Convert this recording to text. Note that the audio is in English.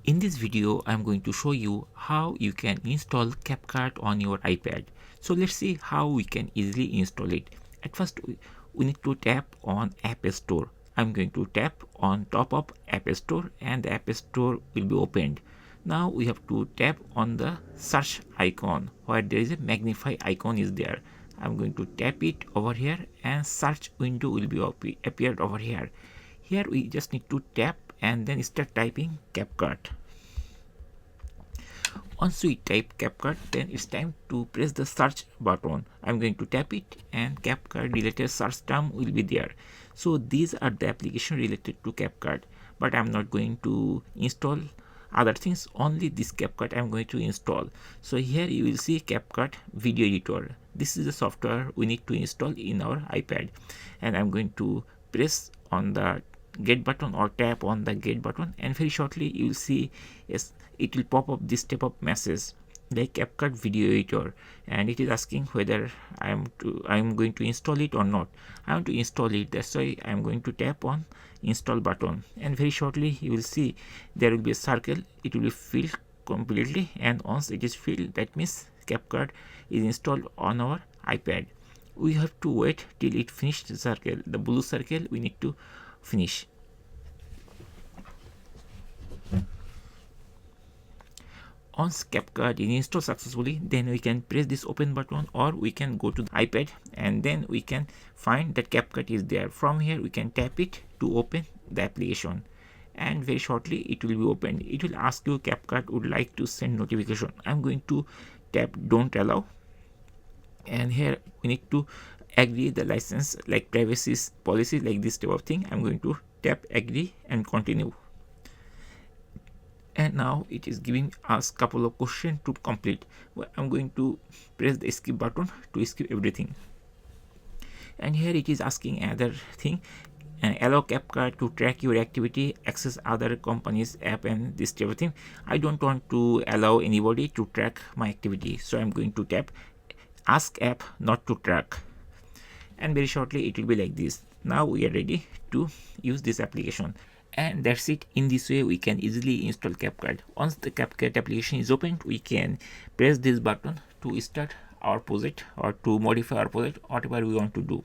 In this video, I'm going to show you how you can install CapCut on your iPad. So let's see how we can easily install it. At first, we need to tap on App Store. I'm going to tap on top of App Store and the App Store will be opened. Now we have to tap on the search icon where there is a magnify icon is there. I'm going to tap it over here and search window will be appeared over here. Here we just need to tap and then start typing CapCut. Once we type CapCut, then it's time to press the search button. I'm going to tap it and CapCut related search term will be there. So these are the application related to CapCut, but I'm not going to install other things, only this CapCut I'm going to install. So here you will see CapCut video editor. This is the software we need to install in our iPad, and I'm going to press on the get button or tap on the get button, and very shortly you will see yes, it will pop up this type of message like CapCut video editor, and it is asking whether I'm going to install it or not. I want to install it, that's why I'm going to tap on install button, and very shortly you will see there will be a circle. It will be filled completely, and once it is filled, that means CapCut is installed on our iPad. We have to wait till it finished the circle, the blue circle we need to finish. Once CapCut is installed successfully, then we can press this open button, or we can go to the iPad and then we can find that CapCut is there. From here we can tap it to open the application, and very shortly it will be opened. It will ask you CapCut would like to send notification. I'm going to tap don't allow, and here we need to agree the license like privacy policy, like this type of thing. I'm going to tap agree and continue, and now it is giving us couple of questions to complete. I'm going to press the skip button to skip everything, and here it is asking another thing, allow CapCut to track your activity, access other companies app, and this type of thing. I don't want to allow anybody to track my activity, so I'm going to tap ask app not to track, and very shortly it will be like this. Now we are ready to use this application, and that's it. In this way we can easily install CapCut. Once the CapCut application is opened, we can press this button to start our project or to modify our project, whatever we want to do.